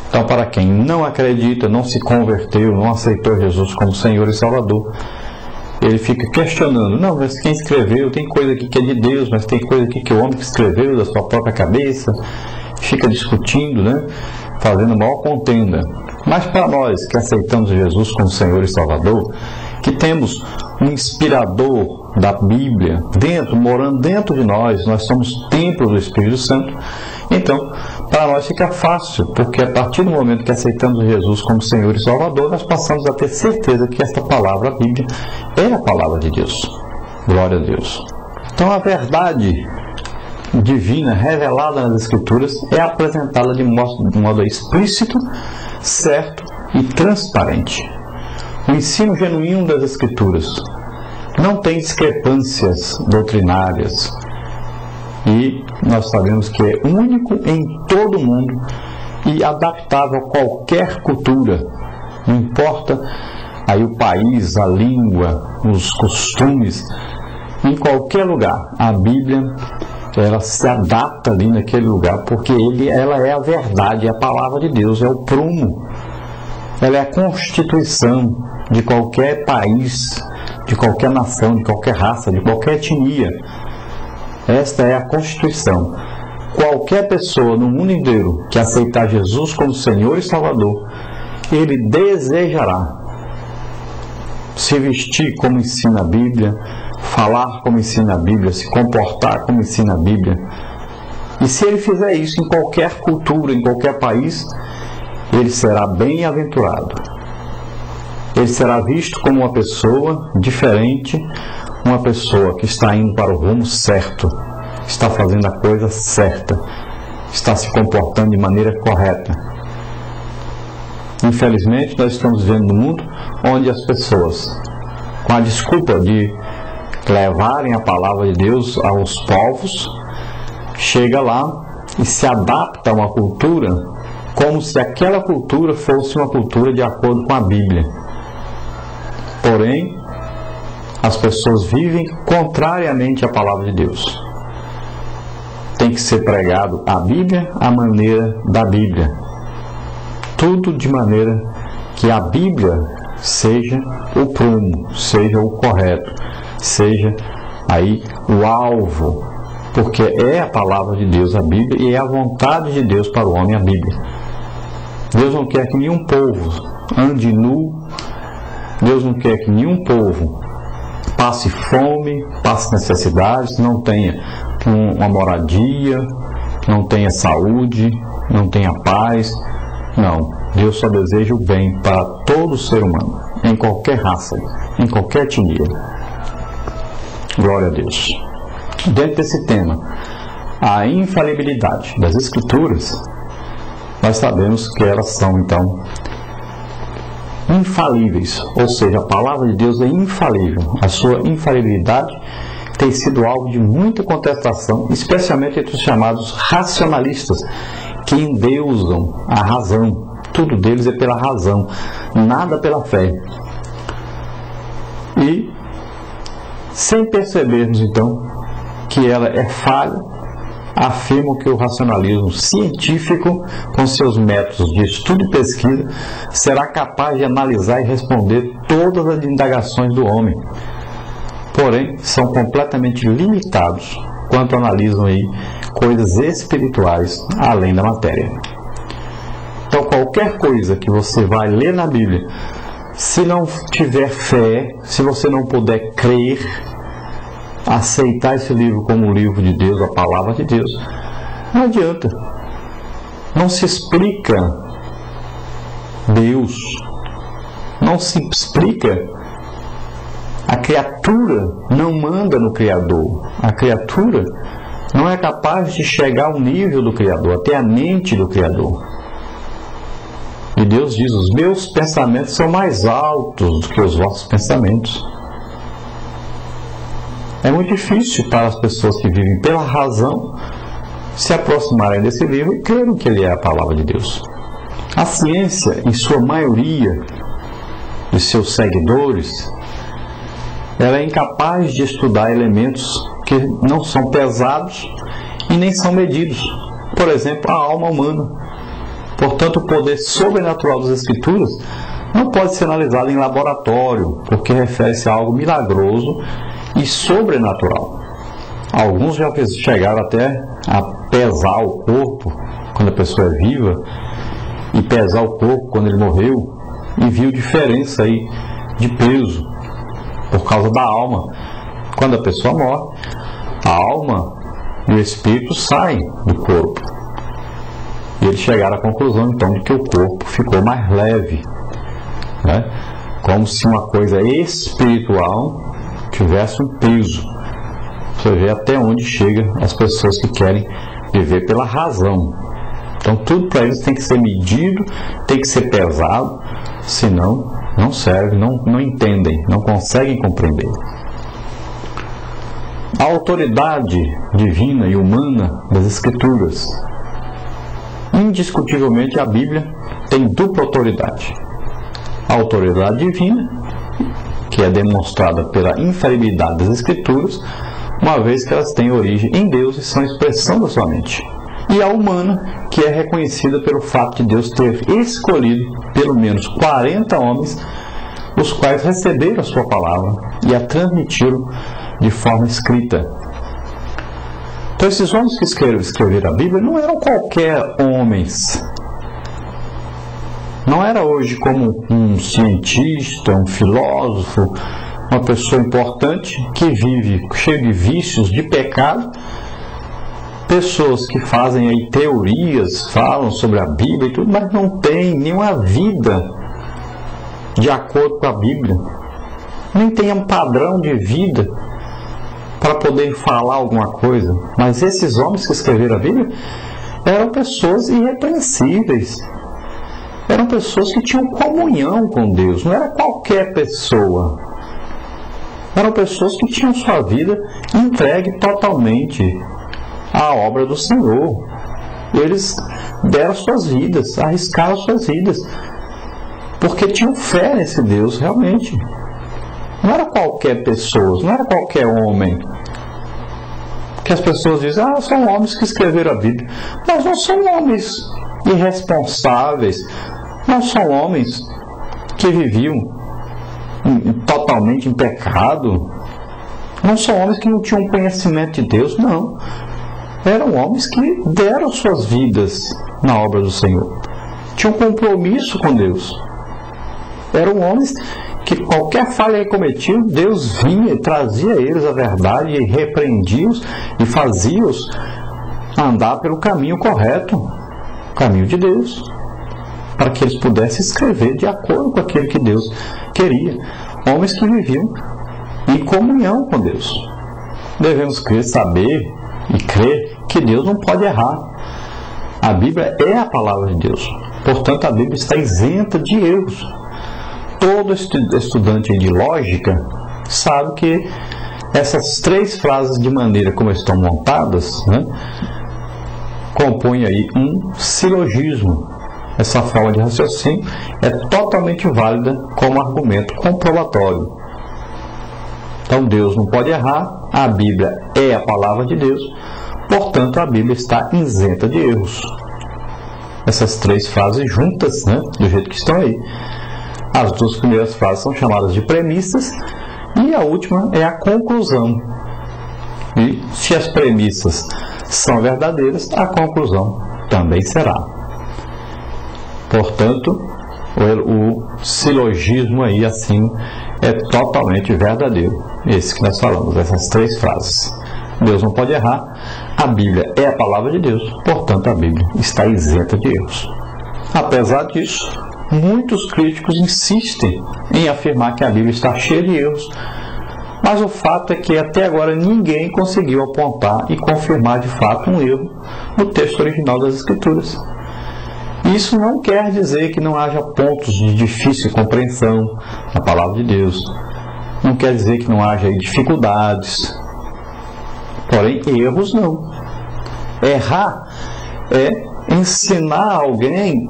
Então, para quem não acredita, não se converteu, não aceitou Jesus como Senhor e Salvador, ele fica questionando: não, mas quem escreveu? Tem coisa aqui que é de Deus, mas tem coisa aqui que o homem que escreveu da sua própria cabeça. Fica discutindo, né? Fazendo maior contenda. Mas para nós que aceitamos Jesus como Senhor e Salvador, que temos um inspirador da Bíblia morando dentro de nós, nós somos templo do Espírito Santo, então para nós fica fácil, porque a partir do momento que aceitamos Jesus como Senhor e Salvador, nós passamos a ter certeza que esta palavra, a Bíblia, é a palavra de Deus. Glória a Deus. Então a verdade divina revelada nas Escrituras é apresentada de modo explícito, certo e transparente. O ensino genuíno das Escrituras não tem discrepâncias doutrinárias e nós sabemos que é único em todo o mundo e adaptável a qualquer cultura, não importa aí o país, a língua, os costumes, em qualquer lugar. A Bíblia, ela se adapta ali naquele lugar, porque ela é a verdade, é a palavra de Deus, é o prumo, ela é a constituição de qualquer país, de qualquer nação, de qualquer raça, de qualquer etnia. Esta é a Constituição. Qualquer pessoa no mundo inteiro que aceitar Jesus como Senhor e Salvador, ele desejará se vestir como ensina a Bíblia, falar como ensina a Bíblia, se comportar como ensina a Bíblia. E se ele fizer isso em qualquer cultura, em qualquer país, ele será bem-aventurado. Ele será visto como uma pessoa diferente, uma pessoa que está indo para o rumo certo, está fazendo a coisa certa, está se comportando de maneira correta. Infelizmente, nós estamos vivendo num mundo onde as pessoas, com a desculpa de levarem a palavra de Deus aos povos, chega lá e se adapta a uma cultura como se aquela cultura fosse uma cultura de acordo com a Bíblia. Porém, as pessoas vivem contrariamente à palavra de Deus. Tem que ser pregado a Bíblia à maneira da Bíblia. Tudo de maneira que a Bíblia seja o prumo, seja o correto, seja aí o alvo, porque é a palavra de Deus, a Bíblia, e é a vontade de Deus para o homem, a Bíblia. Deus não quer que nenhum povo ande nu, Deus não quer que nenhum povo passe fome, passe necessidades, não tenha uma moradia, não tenha saúde, não tenha paz. Não, Deus só deseja o bem para todo ser humano, em qualquer raça, em qualquer etnia. Glória a Deus. Dentro desse tema, a infalibilidade das Escrituras, nós sabemos que elas são, então, infalíveis, ou seja, a palavra de Deus é infalível. A sua infalibilidade tem sido alvo de muita contestação, especialmente entre os chamados racionalistas, que endeusam a razão. Tudo deles é pela razão, nada pela fé. E, sem percebermos, então, que ela é falha, afirmam que o racionalismo científico, com seus métodos de estudo e pesquisa, será capaz de analisar e responder todas as indagações do homem. Porém, são completamente limitados quando analisam aí coisas espirituais além da matéria. Então, qualquer coisa que você vai ler na Bíblia, se não tiver fé, se você não puder crer, aceitar esse livro como o livro de Deus, a palavra de Deus, não adianta. Não se explica Deus, não se explica. A criatura não manda no Criador. A criatura não é capaz de chegar ao nível do Criador, até a mente do Criador. E Deus diz: os meus pensamentos são mais altos do que os vossos pensamentos. É muito difícil para as pessoas que vivem pela razão se aproximarem desse livro e crerem que ele é a palavra de Deus. A ciência, em sua maioria de seus seguidores, ela é incapaz de estudar elementos que não são pesados e nem são medidos. Por exemplo, a alma humana. Portanto, o poder sobrenatural das Escrituras não pode ser analisado em laboratório, porque refere-se a algo milagroso e sobrenatural. Alguns já chegaram até a pesar o corpo quando a pessoa é viva e pesar o corpo quando ele morreu e viu diferença aí de peso por causa da alma. Quando a pessoa morre, a alma e o espírito saem do corpo. E eles chegaram à conclusão então de que o corpo ficou mais leve, né? Como se uma coisa espiritual tivesse um peso. Você vê até onde chega as pessoas que querem viver pela razão. Então tudo para eles tem que ser medido, tem que ser pesado, senão não serve, não entendem, não conseguem compreender. A autoridade divina e humana das Escrituras. Indiscutivelmente a Bíblia tem dupla autoridade. A autoridade divina, que é demonstrada pela infalibilidade das Escrituras, uma vez que elas têm origem em Deus e são expressão da sua mente. E a humana, que é reconhecida pelo fato de Deus ter escolhido pelo menos 40 homens, os quais receberam a sua palavra e a transmitiram de forma escrita. Então esses homens que escreveram a Bíblia não eram qualquer homens. Não era hoje como um cientista, um filósofo, uma pessoa importante que vive cheio de vícios, de pecado. Pessoas que fazem aí teorias, falam sobre a Bíblia e tudo, mas não tem nenhuma vida de acordo com a Bíblia. Nem tem um padrão de vida para poder falar alguma coisa. Mas esses homens que escreveram a Bíblia eram pessoas irrepreensíveis. Eram pessoas que tinham comunhão com Deus. Não era qualquer pessoa. Eram pessoas que tinham sua vida entregue totalmente à obra do Senhor. Eles deram suas vidas, arriscaram suas vidas, porque tinham fé nesse Deus realmente. Não era qualquer pessoa, não era qualquer homem. Que as pessoas dizem, são homens que escreveram a Bíblia. Mas não são homens irresponsáveis, não são homens que viviam totalmente em pecado, não são homens que não tinham conhecimento de Deus, não. Eram homens que deram suas vidas na obra do Senhor, tinham compromisso com Deus. Eram homens que qualquer falha que cometiam, Deus vinha e trazia a eles a verdade e repreendia-os e fazia-os andar pelo caminho correto, o caminho de Deus, para que eles pudessem escrever de acordo com aquilo que Deus queria. Homens que viviam em comunhão com Deus. Devemos saber e crer que Deus não pode errar. A Bíblia é a palavra de Deus. Portanto, a Bíblia está isenta de erros. Todo estudante de lógica sabe que essas três frases, de maneira como estão montadas, compõem aí um silogismo. Essa forma de raciocínio é totalmente válida como argumento comprobatório. Então Deus não pode errar, a Bíblia é a palavra de Deus, portanto a Bíblia está isenta de erros. Essas três frases juntas, do jeito que estão aí. As duas primeiras frases são chamadas de premissas e a última é a conclusão. E se as premissas são verdadeiras, a conclusão também será. Portanto, o silogismo aí assim é totalmente verdadeiro. Esse que nós falamos, essas três frases. Deus não pode errar, a Bíblia é a palavra de Deus, portanto a Bíblia está isenta de erros. Apesar disso, muitos críticos insistem em afirmar que a Bíblia está cheia de erros, mas o fato é que até agora ninguém conseguiu apontar e confirmar de fato um erro no texto original das Escrituras. Isso não quer dizer que não haja pontos de difícil compreensão na palavra de Deus. Não quer dizer que não haja dificuldades. Porém, erros não. Errar é ensinar alguém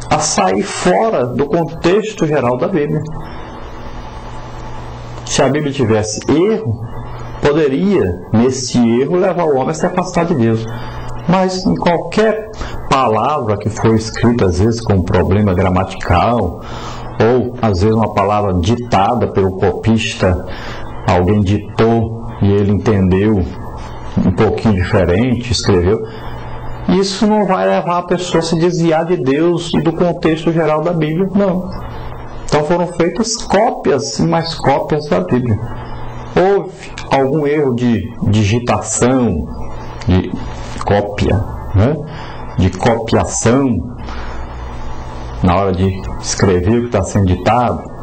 a sair fora do contexto geral da Bíblia. Se a Bíblia tivesse erro, poderia, nesse erro, levar o homem a se afastar de Deus. Mas em qualquer palavra que foi escrita às vezes com um problema gramatical, ou às vezes uma palavra ditada pelo copista, alguém ditou e ele entendeu um pouquinho diferente, escreveu. Isso não vai levar a pessoa a se desviar de Deus e do contexto geral da Bíblia, não. Então foram feitas cópias e mais cópias da Bíblia. Houve algum erro de digitação, de cópia, né? De copiação, na hora de escrever o que está sendo ditado.